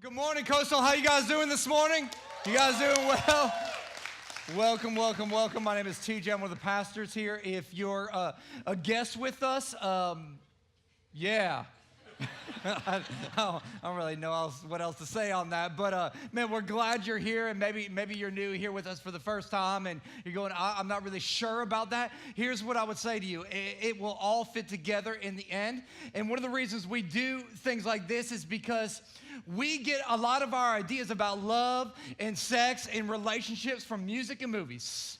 Good morning, Coastal. How you guys doing this morning? You guys doing well? Welcome, welcome, welcome. My name is TJ. I'm one of the pastors here. If you're a guest with us, yeah. I don't really know what else to say on that, but man, we're glad you're here, and maybe you're new here with us for the first time, and you're going, I'm not really sure about that. Here's what I would say to you. It will all fit together in the end, and one of the reasons we do things like this is because we get a lot of our ideas about love and sex and relationships from music and movies.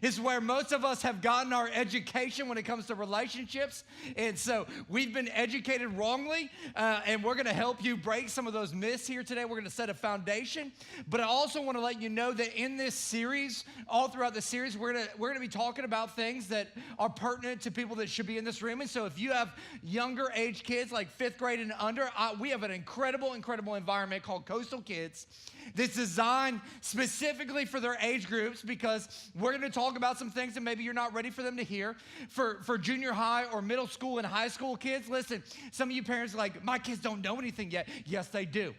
It's where most of us have gotten our education when it comes to relationships. And so we've been educated wrongly, and we're going to help you break some of those myths here today. We're going to set a foundation. But I also want to let you know that in this series, all throughout the series, we're going to be talking about things that are pertinent to people that should be in this room. And so if you have younger age kids, like fifth grade and under, we have an incredible environment called Coastal Kids that's designed specifically for their age groups, because we're going to talk about some things that maybe you're not ready for them to hear. For junior high or middle school and high school kids, listen, some of you parents are like, my kids don't know anything yet. Yes, they do.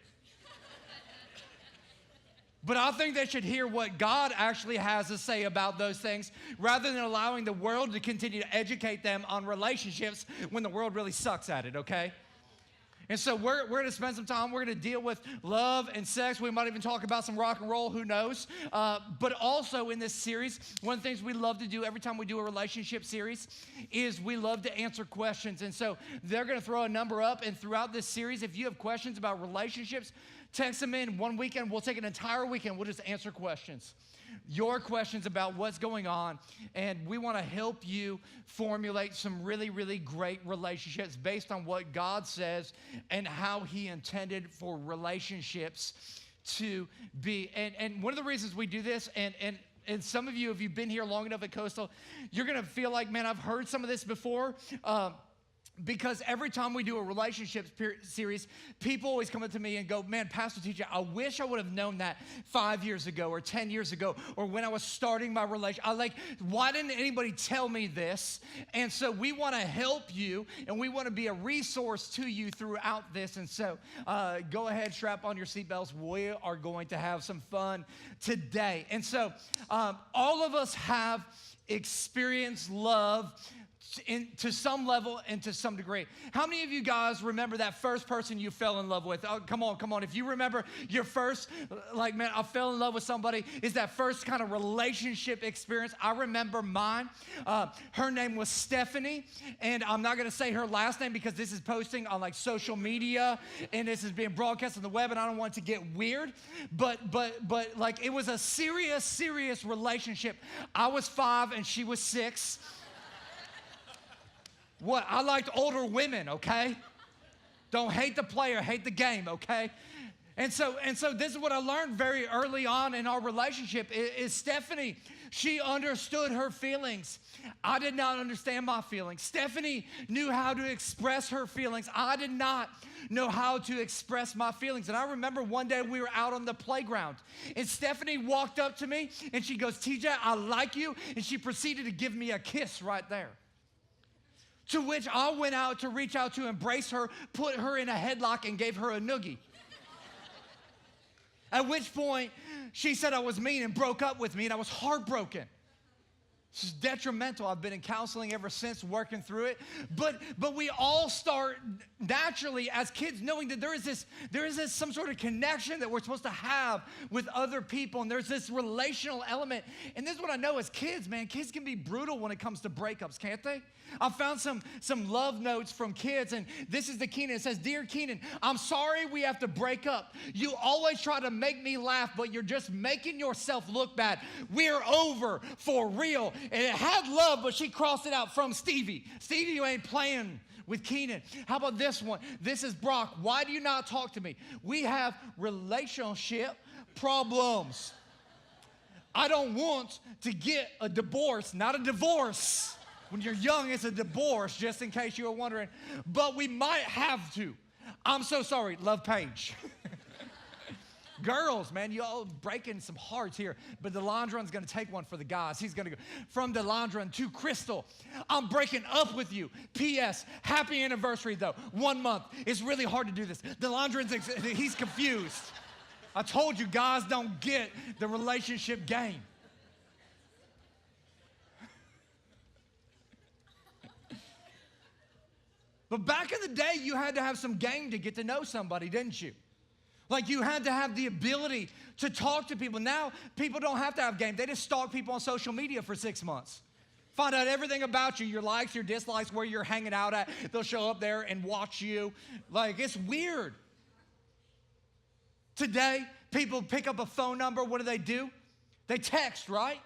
But I think they should hear what God actually has to say about those things, rather than allowing the world to continue to educate them on relationships when the world really sucks at it, okay? And so we're going to spend some time. We're going to deal with love and sex. We might even talk about some rock and roll, who knows. But also in this series, one of the things we love to do every time we do a relationship series is we love to answer questions. And so they're going to throw a number up. And throughout this series, if you have questions about relationships, text them in. One weekend, we'll take an entire weekend. We'll just answer questions. Your questions about what's going on, and we want to help you formulate some really great relationships based on what God says and how he intended for relationships to be. And one of the reasons we do this, and some of you, if you've been here long enough at Coastal, you're going to feel like, man, I've heard some of this before. Because every time we do a relationships series, people always come up to me and go, man, Pastor TJ, I wish I would have known that 5 years ago or 10 years ago, or when I was starting my relationship. Why didn't anybody tell me this? And so we want to help you, and we want to be a resource to you throughout this. And so go ahead, strap on your seatbelts. We are going to have some fun today. And so all of us have experienced love to some level and to some degree. How many of you guys remember that first person you fell in love with? Oh, come on. If you remember your first, man, I fell in love with somebody, is that first kind of relationship experience. I remember mine. Her name was Stephanie, and I'm not going to say her last name because this is posting on social media, and this is being broadcast on the web, and I don't want it to get weird. But it was a serious relationship. I was 5 and she was 6. What? I liked older women, okay? Don't hate the player, hate the game, okay? And so this is what I learned very early on in our relationship is Stephanie, she understood her feelings. I did not understand my feelings. Stephanie knew how to express her feelings. I did not know how to express my feelings. And I remember one day we were out on the playground, and Stephanie walked up to me, and she goes, TJ, I like you. And she proceeded to give me a kiss right there. To which I went out to reach out to embrace her, put her in a headlock, and gave her a noogie. At which point, she said I was mean and broke up with me, and I was heartbroken. This is detrimental. I've been in counseling ever since, working through it. But we all start naturally as kids knowing that there is this some sort of connection that we're supposed to have with other people, and there's this relational element. And this is what I know as kids, man. Kids can be brutal when it comes to breakups, can't they? I found some love notes from kids, and this is the Keenan. It says, Dear Keenan, I'm sorry we have to break up. You always try to make me laugh, but you're just making yourself look bad. We're over for real. And it had love, but she crossed it out from Stevie. Stevie, you ain't playing with Keenan. How about this one? This is Brock. Why do you not talk to me? We have relationship problems. I don't want to get a divorce, not a divorce. When you're young, it's a divorce, just in case you were wondering. But we might have to. I'm so sorry. Love Paige. Girls, man, y'all breaking some hearts here. But Delandron's going to take one for the guys. He's going to go from Delandron to Crystal. I'm breaking up with you. P.S. Happy anniversary, though. 1 month. It's really hard to do this. He's confused. I told you, guys don't get the relationship game. But back in the day, you had to have some game to get to know somebody, didn't you? Like you had to have the ability to talk to people. Now, people don't have to have game. They just stalk people on social media for 6 months. Find out everything about you, your likes, your dislikes, where you're hanging out at. They'll show up there and watch you. Like, it's weird. Today, people pick up a phone number. What do? They text, right?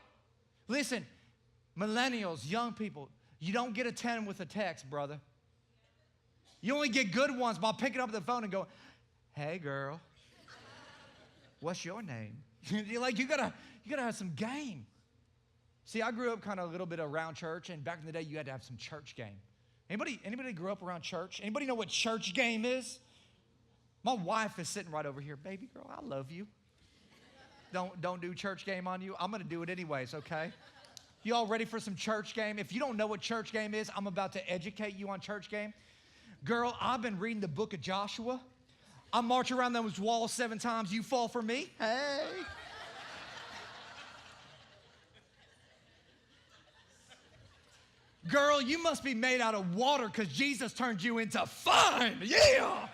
Listen, millennials, young people, you don't get a 10 with a text, brother. You only get good ones by picking up the phone and going, hey, girl. What's your name? You're like, you gotta have some game. See, I grew up kind of a little bit around church, and back in the day, you had to have some church game. Anybody grew up around church? Anybody know what church game is? My wife is sitting right over here. Baby girl, I love you. Don't do church game on you. I'm gonna do it anyways, okay? You all ready for some church game? If you don't know what church game is, I'm about to educate you on church game. Girl, I've been reading the book of Joshua. I march around those walls 7 times. You fall for me? Hey. Girl, you must be made out of water because Jesus turned you into fun. Yeah.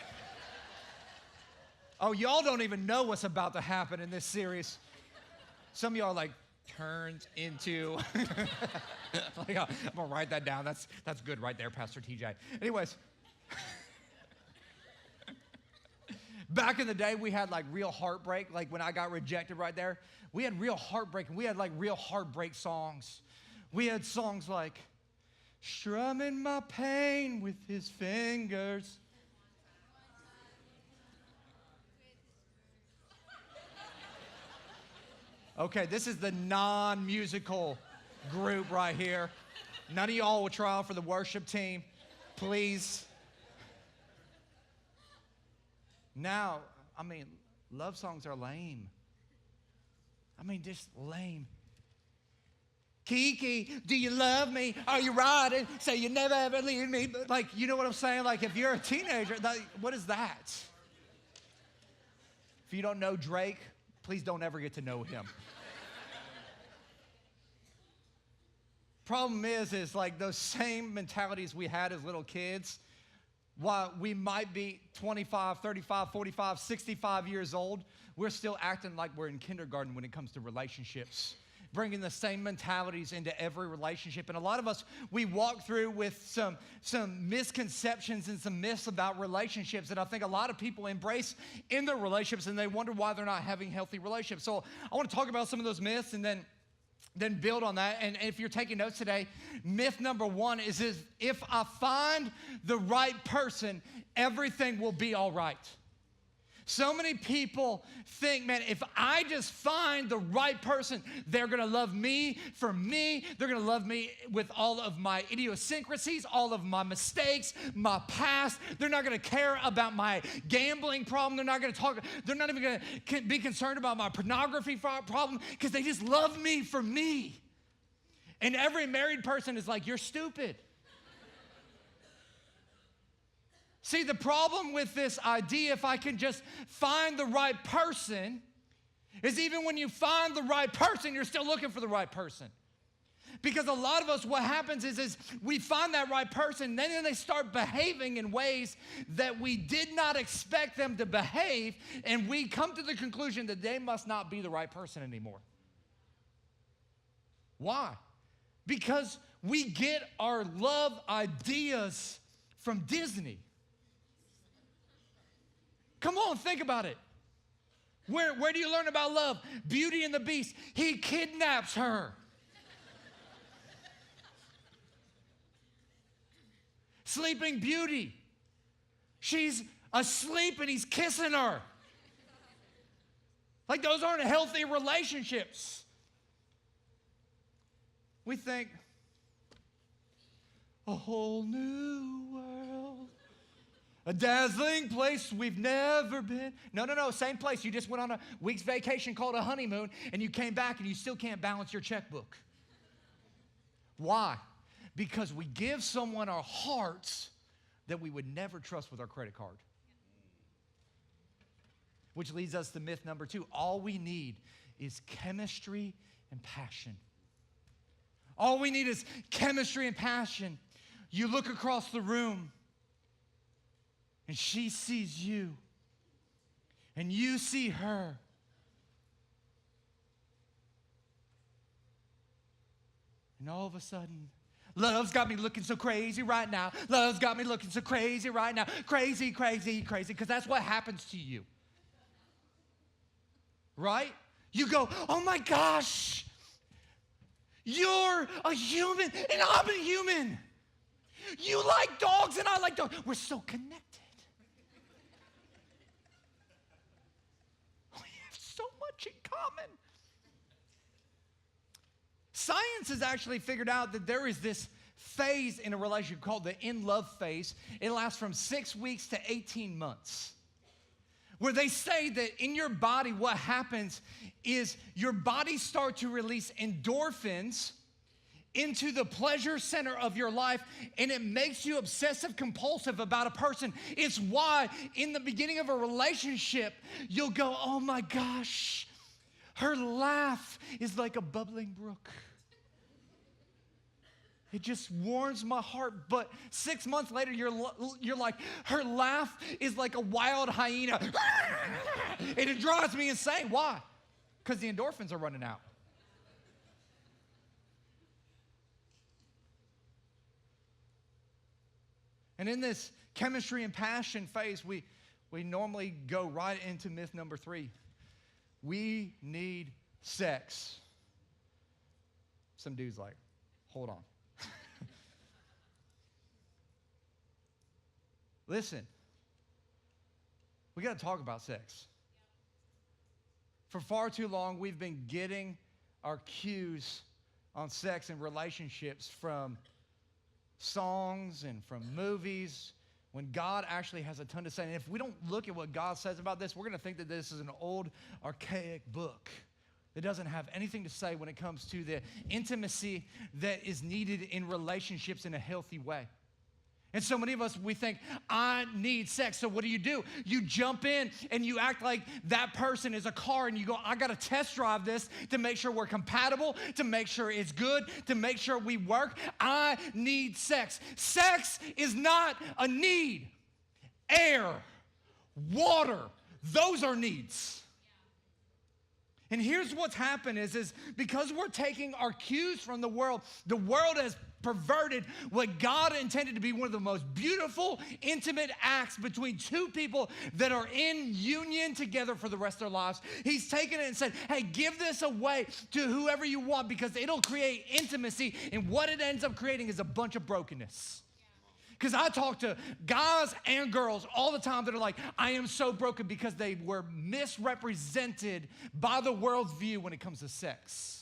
Oh, y'all don't even know what's about to happen in this series. Some of y'all are like, turns into. Like, I'm going to write that down. That's good right there, Pastor TJ. Anyways. Back in the day, we had like real heartbreak. Like when I got rejected right there, we had real heartbreak, and we had like real heartbreak songs. We had songs like, strumming my pain with his fingers. Okay, this is the non-musical group right here. None of y'all will try out for the worship team, please. Now, I mean, love songs are lame. I mean, just lame. Kiki, do you love me? Are you riding? Say you never ever leave me. Like, you know what I'm saying? Like, if you're a teenager, what is that? If you don't know Drake, please don't ever get to know him. Problem is like those same mentalities we had as little kids, while we might be 25, 35, 45, 65 years old, we're still acting like we're in kindergarten when it comes to relationships, bringing the same mentalities into every relationship. And a lot of us, we walk through with some misconceptions and some myths about relationships that I think a lot of people embrace in their relationships, and they wonder why they're not having healthy relationships. So I want to talk about some of those myths and then build on that. And if you're taking notes today, myth number 1 is if I find the right person, everything will be all right. So many people think, man, if I just find the right person, they're going to love me for me. They're going to love me with all of my idiosyncrasies, all of my mistakes, my past. They're not going to care about my gambling problem. They're not even going to be concerned about my pornography problem because they just love me for me. And every married person is like, you're stupid. See, the problem with this idea, if I can just find the right person, is even when you find the right person, you're still looking for the right person. Because a lot of us, what happens is we find that right person, then they start behaving in ways that we did not expect them to behave, and we come to the conclusion that they must not be the right person anymore. Why? Because we get our love ideas from Disney. Come on, think about it. Where do you learn about love? Beauty and the Beast. He kidnaps her. Sleeping Beauty. She's asleep and he's kissing her. Like, those aren't healthy relationships. We think, a whole new world A dazzling place we've never been. No, same place. You just went on a week's vacation called a honeymoon, and you came back and you still can't balance your checkbook. Why? Because we give someone our hearts that we would never trust with our credit card. Which leads us to myth number 2. All we need is chemistry and passion. All we need is chemistry and passion. You look across the room, and she sees you, and you see her. And all of a sudden, love's got me looking so crazy right now. Love's got me looking so crazy right now. Crazy, crazy, crazy, because that's what happens to you. Right? You go, oh my gosh, you're a human, and I'm a human. You like dogs, and I like dogs. We're so connected. So much in common. Science has actually figured out that there is this phase in a relationship called the in-love phase. It lasts from 6 weeks to 18 months. Where they say that in your body, what happens is your body starts to release endorphins into the pleasure center of your life, and it makes you obsessive compulsive about a person. It's why in the beginning of a relationship, you'll go, oh my gosh, her laugh is like a bubbling brook. It just warms my heart. But 6 months later, you're like, her laugh is like a wild hyena. And it drives me insane. Why? Because the endorphins are running out. And in this chemistry and passion phase, we normally go right into myth number 3. We need sex. Some dude's like, hold on. Listen, we got to talk about sex. For far too long, we've been getting our cues on sex and relationships from songs and from movies, when God actually has a ton to say. And if we don't look at what God says about this, we're going to think that this is an old, archaic book that doesn't have anything to say when it comes to the intimacy that is needed in relationships in a healthy way. And so many of us, we think, I need sex. So what do? You jump in and you act like that person is a car, and you go, I got to test drive this to make sure we're compatible, to make sure it's good, to make sure we work. I need sex. Sex is not a need. Air, water, those are needs. And here's what's happened is because we're taking our cues from the world has perverted what God intended to be one of the most beautiful, intimate acts between two people that are in union together for the rest of their lives. He's taken it and said, hey, give this away to whoever you want, because it'll create intimacy, and what it ends up creating is a bunch of brokenness. Because I talk to guys and girls all the time that are like, I am so broken because they were misrepresented by the world's view when it comes to sex.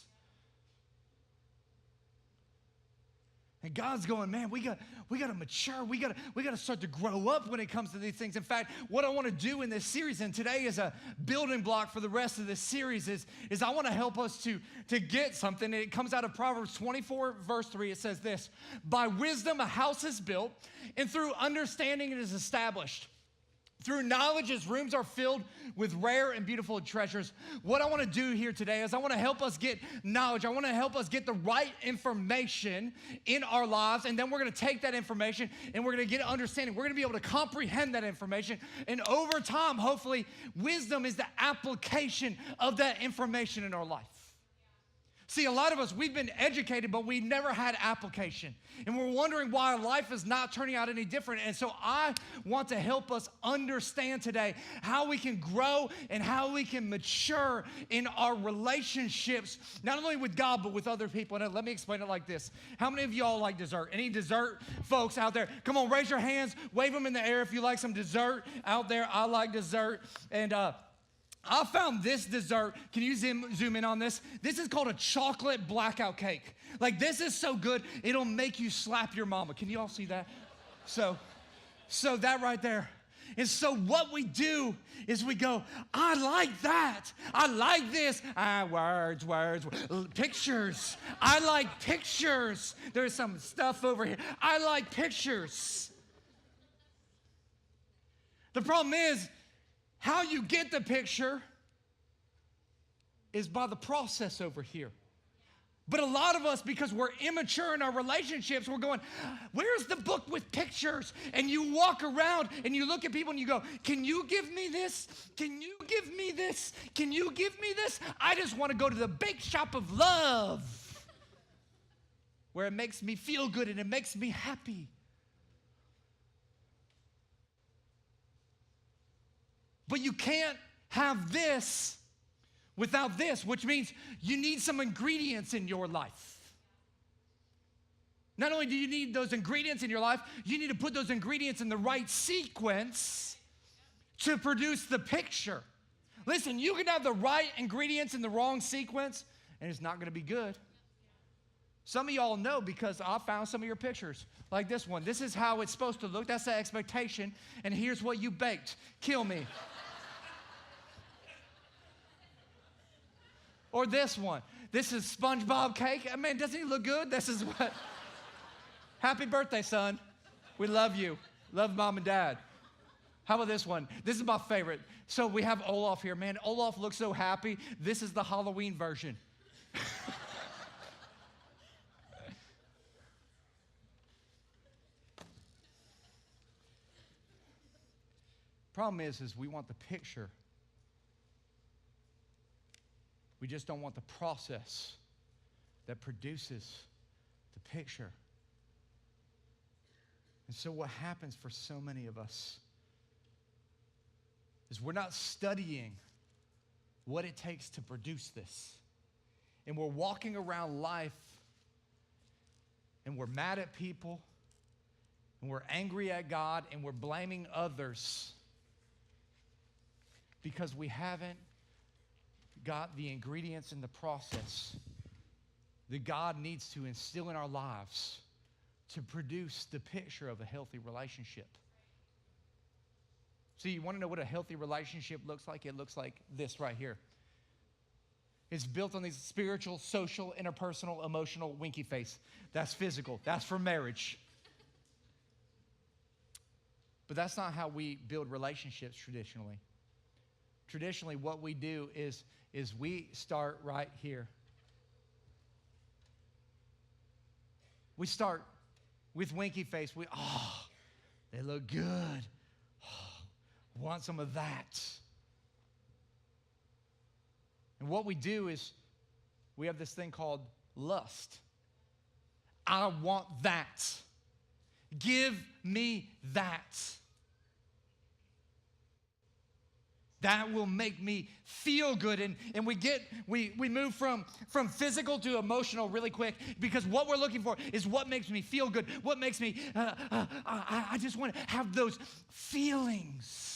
And God's going, man, we got to mature. We got to start to grow up when it comes to these things. In fact, what I want to do in this series, and today is a building block for the rest of this series, is I want to help us to get something. And it comes out of Proverbs 24, verse 3. It says this: by wisdom a house is built, and through understanding it is established. Through knowledge, his rooms are filled with rare and beautiful treasures. What I want to do here today is I want to help us get knowledge. I want to help us get the right information in our lives, and then we're going to take that information and we're going to get understanding. We're going to be able to comprehend that information, and over time, hopefully, wisdom is the application of that information in our life. See, a lot of us, we've been educated, but we never had application. And we're wondering why life is not turning out any different. And so I want to help us understand today how we can grow and how we can mature in our relationships, not only with God, but with other people. And let me explain it like this. How many of y'all like dessert? Any dessert folks out there? Come on, raise your hands, wave them in the air if you like some dessert out there. I like dessert. And I found this dessert. Can you zoom in on this? This is called a chocolate blackout cake. Like, this is so good, it'll make you slap your mama. Can you all see that? So, So that right there. And so what we do is we go, I like that. I like this. Words, pictures. I like pictures. There's some stuff over here. I like pictures. The problem is, how you get the picture is by the process over here. But a lot of us, because we're immature in our relationships, we're going, where's the book with pictures? And you walk around and you look at people and you go, can you give me this? Can you give me this? Can you give me this? I just want to go to the bake shop of love where it makes me feel good and it makes me happy. But you can't have this without this, which means you need some ingredients in your life. Not only do you need those ingredients in your life, you need to put those ingredients in the right sequence to produce the picture. Listen, you can have the right ingredients in the wrong sequence, and it's not going to be good. Some of y'all know because I found some of your pictures, like this one. This is how it's supposed to look. That's the expectation, and here's what you baked. Kill me. Or this one. This is SpongeBob cake. I mean, doesn't he look good? This is what. Happy birthday, son. We love you. Love mom and dad. How about this one? This is my favorite. So we have Olaf here. Man, Olaf looks so happy. This is the Halloween version. Problem is we want the picture. We just don't want the process that produces the picture. And so what happens for so many of us is we're not studying what it takes to produce this. And we're walking around life and we're mad at people and we're angry at God and we're blaming others because we haven't got the ingredients in the process that God needs to instill in our lives to produce the picture of a healthy relationship. See, you want to know what a healthy relationship looks like? It looks like this right here. It's built on these spiritual, social, interpersonal, emotional, winky face. That's physical. That's for marriage. But that's not how we build relationships traditionally. Traditionally, what we do is we start right here. We start with winky face. They look good. Want some of that. And what we do is we have this thing called lust. I want that. Give me that. That will make me feel good. And we move from physical to emotional really quick because what we're looking for is what makes me feel good. What makes me, I just want to have those feelings.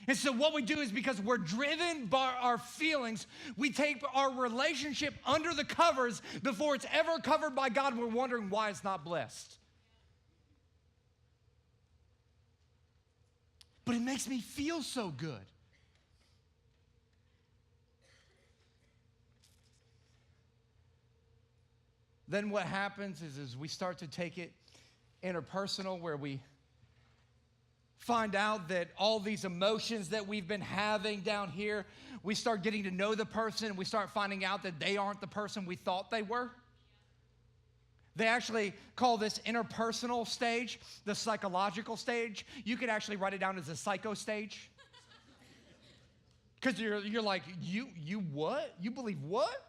And so what we do is because we're driven by our feelings, we take our relationship under the covers before it's ever covered by God. We're wondering why it's not blessed. But it makes me feel so good. Then what happens is we start to take it interpersonal, where we find out that all these emotions that we've been having down here, we start getting to know the person, and we start finding out that they aren't the person we thought they were. They actually call this interpersonal stage the psychological stage. You could actually write it down as a psycho stage. Because you're like, you what? You believe what?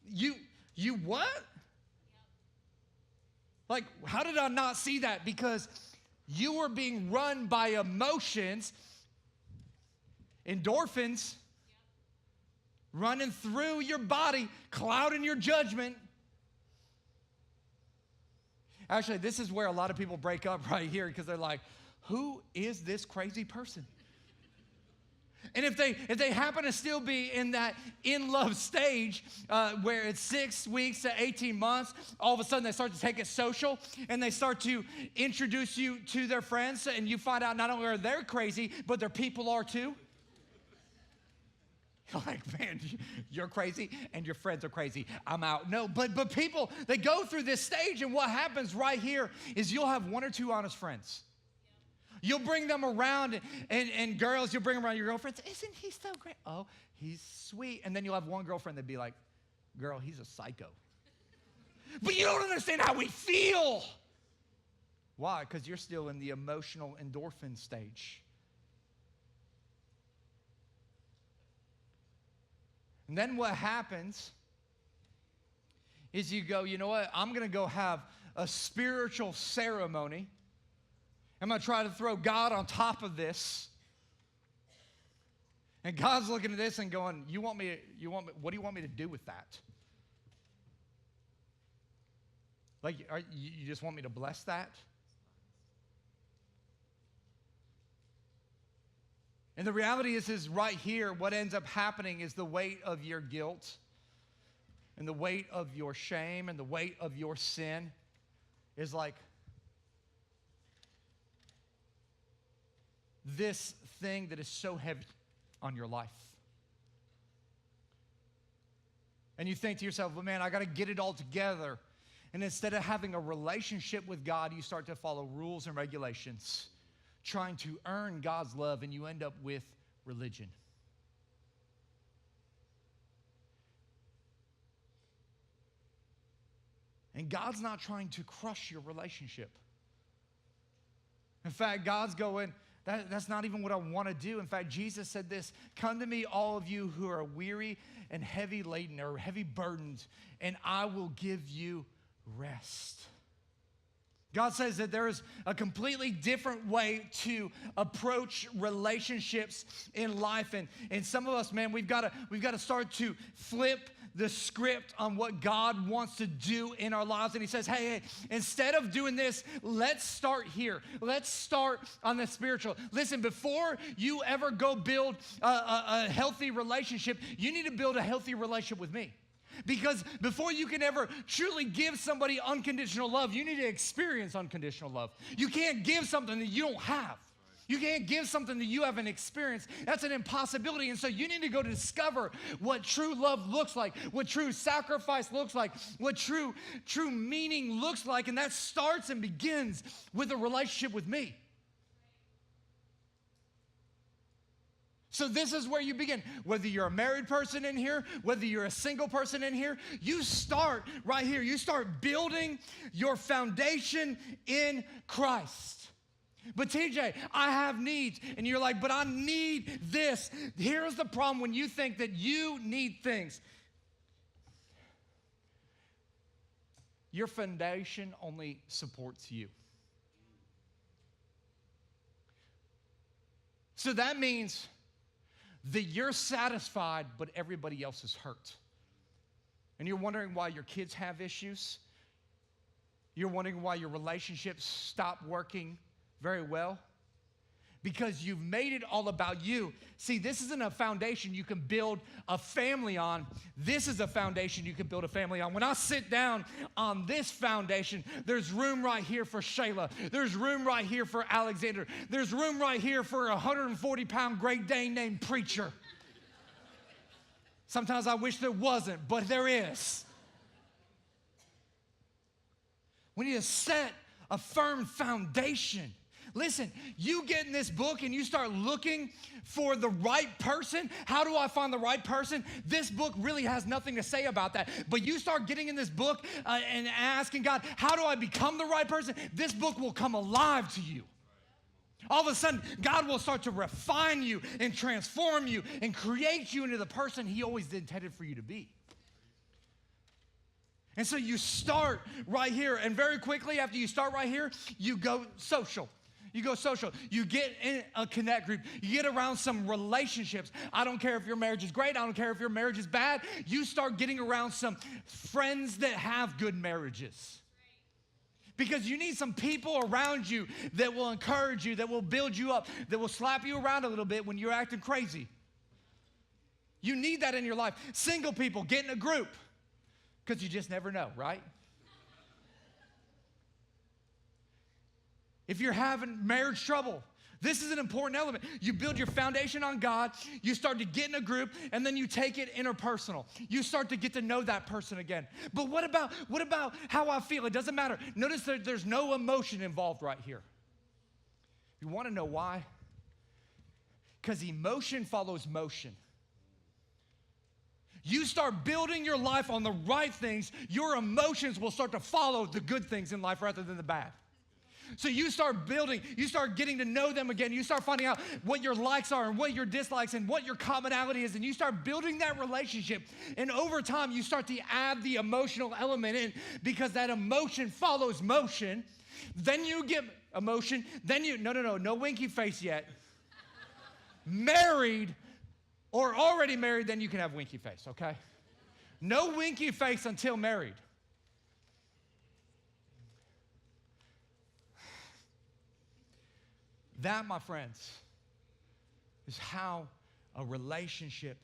You what? Like, how did I not see that? Because you were being run by emotions, endorphins, running through your body, clouding your judgment. Actually, this is where a lot of people break up right here because they're like, who is this crazy person? And if they happen to still be in that in-love stage where it's 6 weeks to 18 months, all of a sudden they start to take it social and they start to introduce you to their friends, and you find out not only are they crazy, but their people are too. You're like, man, you're crazy and your friends are crazy. I'm out. No, but people, they go through this stage, and what happens right here is you'll have 1 or 2 honest friends. You'll bring them around, and girls, you'll bring around your girlfriends. Isn't he so great? Oh, he's sweet. And then you'll have one girlfriend that'd be like, girl, he's a psycho. But you don't understand how we feel. Why? Because you're still in the emotional endorphin stage. And then what happens is you go, you know what? I'm going to go have a spiritual ceremony. I'm going to try to throw God on top of this. And God's looking at this and going, what do you want me to do with that? Like, you just want me to bless that? And the reality is right here, what ends up happening is the weight of your guilt and the weight of your shame and the weight of your sin is like this thing that is so heavy on your life. And you think to yourself, well, man, I got to get it all together. And instead of having a relationship with God, you start to follow rules and regulations, trying to earn God's love, and you end up with religion. And God's not trying to crush your relationship. In fact, God's going, that's not even what I want to do. In fact, Jesus said this, come to me, all of you who are weary and heavy laden or heavy burdened, and I will give you rest. God says that there is a completely different way to approach relationships in life. And some of us, man, we've got to start to flip the script on what God wants to do in our lives. And he says, hey, instead of doing this, let's start here. Let's start on the spiritual. Listen, before you ever go build a healthy relationship, you need to build a healthy relationship with me. Because before you can ever truly give somebody unconditional love, you need to experience unconditional love. You can't give something that you don't have. You can't give something that you haven't experienced. That's an impossibility. And so you need to go to discover what true love looks like, what true sacrifice looks like, what true meaning looks like. And that starts and begins with a relationship with me. So this is where you begin. Whether you're a married person in here, whether you're a single person in here, you start right here. You start building your foundation in Christ. But TJ, I have needs. And you're like, but I need this. Here's the problem when you think that you need things. Your foundation only supports you. So that means that you're satisfied, but everybody else is hurt. And you're wondering why your kids have issues. You're wondering why your relationships stop working very well. Because you've made it all about you. See, this isn't a foundation you can build a family on. This is a foundation you can build a family on. When I sit down on this foundation, there's room right here for Shayla. There's room right here for Alexander. There's room right here for a 140-pound Great Dane named Preacher. Sometimes I wish there wasn't, but there is. We need to set a firm foundation. Listen, you get in this book and you start looking for the right person. How do I find the right person? This book really has nothing to say about that. But you start getting in this book and asking God, how do I become the right person? This book will come alive to you. All of a sudden, God will start to refine you and transform you and create you into the person He always intended for you to be. And so you start right here, and very quickly after you start right here, you go social. You go social. You get in a connect group. You get around some relationships. I don't care if your marriage is great. I don't care if your marriage is bad. You start getting around some friends that have good marriages. Because you need some people around you that will encourage you, that will build you up, that will slap you around a little bit when you're acting crazy. You need that in your life. Single people, get in a group because you just never know, right? If you're having marriage trouble, this is an important element. You build your foundation on God, you start to get in a group, and then you take it interpersonal. You start to get to know that person again. But what about how I feel? It doesn't matter. Notice that there's no emotion involved right here. You want to know why? Because emotion follows motion. You start building your life on the right things, your emotions will start to follow the good things in life rather than the bad. So you start building, you start getting to know them again. You start finding out what your likes are and what your dislikes and what your commonality is. And you start building that relationship. And over time, you start to add the emotional element in because that emotion follows motion. Then you get emotion. Then you, no winky face yet. Married or already married, then you can have winky face, okay? No winky face until married. That, my friends, is how a relationship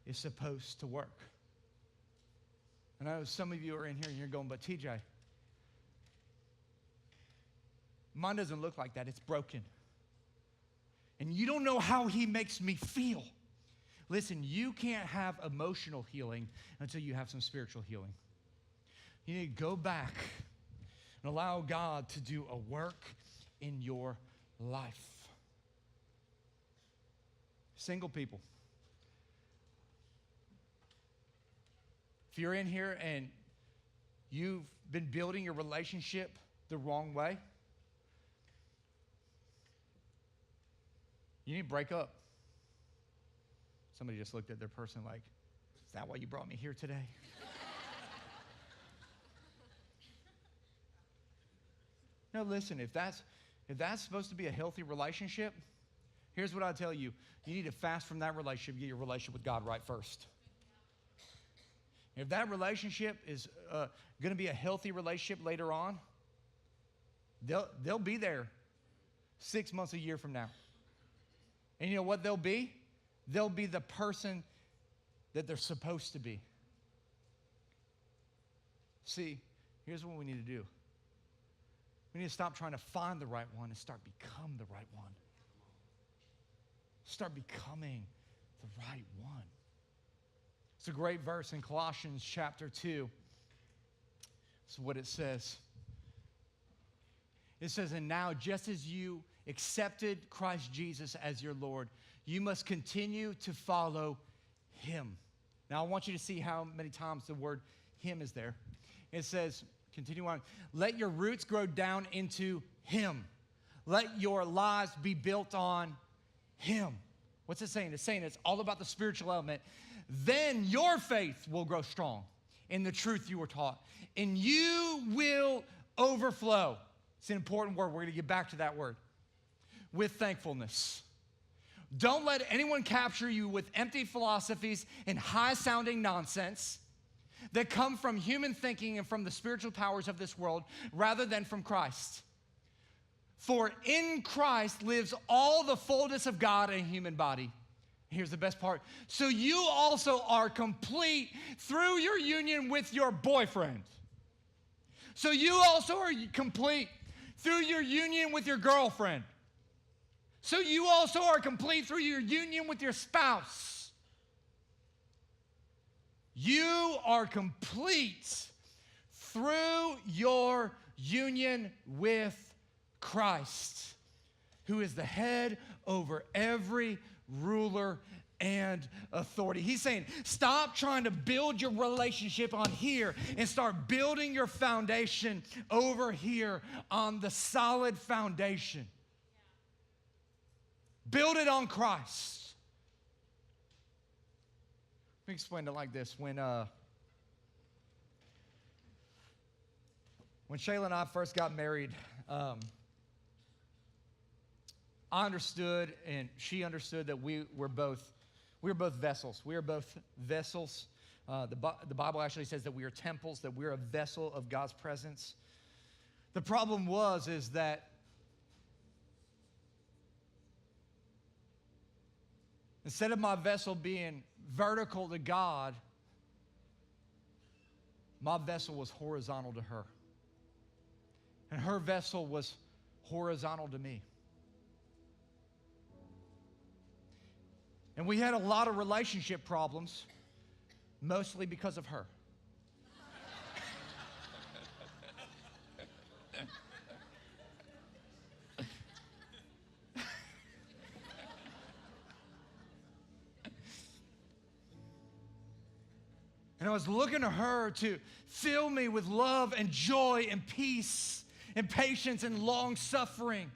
is supposed to work. And I know some of you are in here and you're going, but TJ, mine doesn't look like that. It's broken. And you don't know how he makes me feel. Listen, you can't have emotional healing until you have some spiritual healing. You need to go back and allow God to do a work in your life. Single people. If you're in here and you've been building your relationship the wrong way, you need to break up. Somebody just looked at their person like, is that why you brought me here today? No, listen, if that's supposed to be a healthy relationship, here's what I tell you. You need to fast from that relationship, get your relationship with God right first. If that relationship is going to be a healthy relationship later on, they'll be there 6 months, a year from now. And you know what they'll be? They'll be the person that they're supposed to be. See, here's what we need to do. We need to stop trying to find the right one and start become the right one. Start becoming the right one. It's a great verse in Colossians chapter 2. This is what it says. It says, and now just as you accepted Christ Jesus as your Lord, you must continue to follow him. Now I want you to see how many times the word him is there. It says, continue on. Let your roots grow down into him. Let your lives be built on him. What's it saying? It's saying it's all about the spiritual element. Then your faith will grow strong in the truth you were taught, and you will overflow. It's an important word. We're going to get back to that word. With thankfulness. Don't let anyone capture you with empty philosophies and high-sounding nonsense that come from human thinking and from the spiritual powers of this world rather than from Christ. For in Christ lives all the fullness of God in a human body. Here's the best part. So you also are complete through your union with your boyfriend. So you also are complete through your union with your girlfriend. So you also are complete through your union with your spouse. You are complete through your union with Christ, who is the head over every ruler and authority. He's saying, stop trying to build your relationship on here and start building your foundation over here on the solid foundation. Build it on Christ. Let me explain it like this. When Shayla and I first got married, I understood and she understood that we were both vessels. We are both vessels. The Bible actually says that we are temples, that we're a vessel of God's presence. The problem is that instead of my vessel being vertical to God, my vessel was horizontal to her. And her vessel was horizontal to me. And we had a lot of relationship problems, mostly because of her. And I was looking to her to fill me with love and joy and peace and patience and long suffering.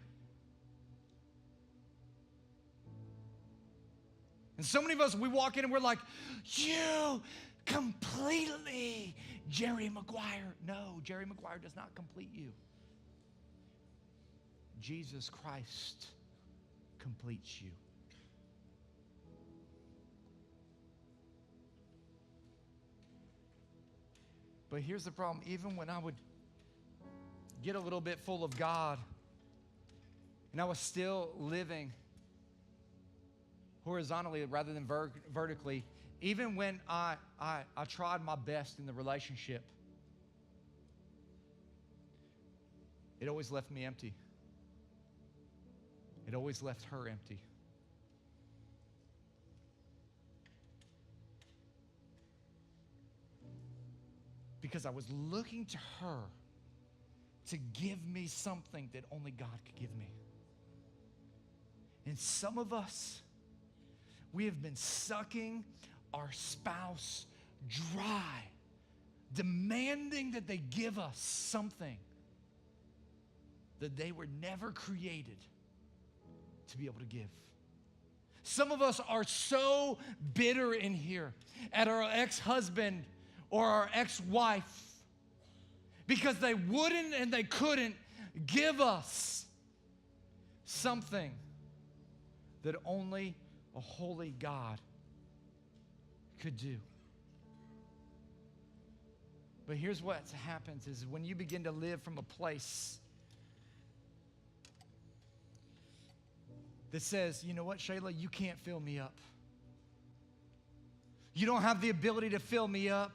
And so many of us, we walk in and we're like, you completely Jerry Maguire. No, Jerry Maguire does not complete you. Jesus Christ completes you. But here's the problem. Even when I would get a little bit full of God and I was still living horizontally rather than vertically, even when I tried my best in the relationship, it always left me empty. It always left her empty. Because I was looking to her to give me something that only God could give me. And some of us, we have been sucking our spouse dry, demanding that they give us something that they were never created to be able to give. Some of us are so bitter in here at our ex-husband or our ex-wife because they wouldn't and they couldn't give us something that only a holy God could do. But here's what happens is when you begin to live from a place that says, you know what, Shayla, you can't fill me up. You don't have the ability to fill me up.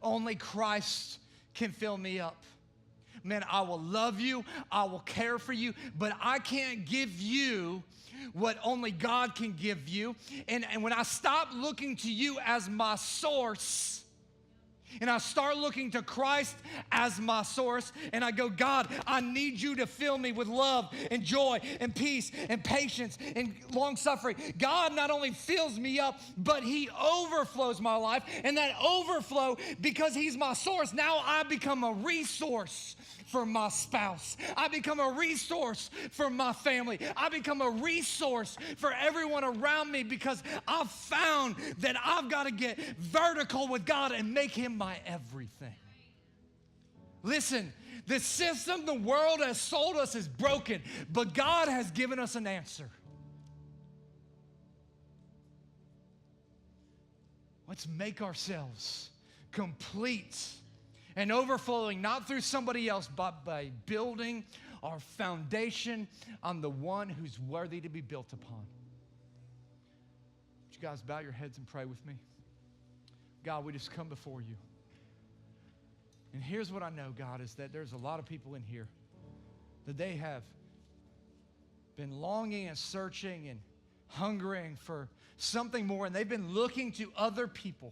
Only Christ can fill me up. Man, I will love you, I will care for you, but I can't give you what only God can give you. And when I stop looking to you as my source, and I start looking to Christ as my source, and I go, God, I need you to fill me with love and joy and peace and patience and long suffering. God not only fills me up, but he overflows my life. And that overflow, because he's my source, now I become a resource for my spouse. I become a resource for my family. I become a resource for everyone around me because I've found that I've got to get vertical with God and make him my everything. Listen, the system the world has sold us is broken, but God has given us an answer. Let's make ourselves complete and overflowing, not through somebody else, but by building our foundation on the one who's worthy to be built upon. Would you guys bow your heads and pray with me? God, we just come before you. And here's what I know, God, is that there's a lot of people in here that they have been longing and searching and hungering for something more, and they've been looking to other people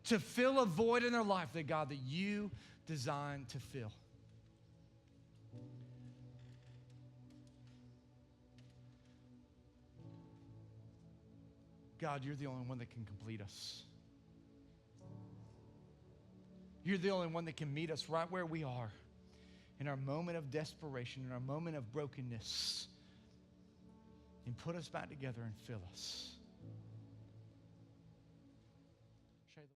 to fill a void in their life that, God, that you designed to fill. God, you're the only one that can complete us. You're the only one that can meet us right where we are in our moment of desperation, in our moment of brokenness, and put us back together and fill us.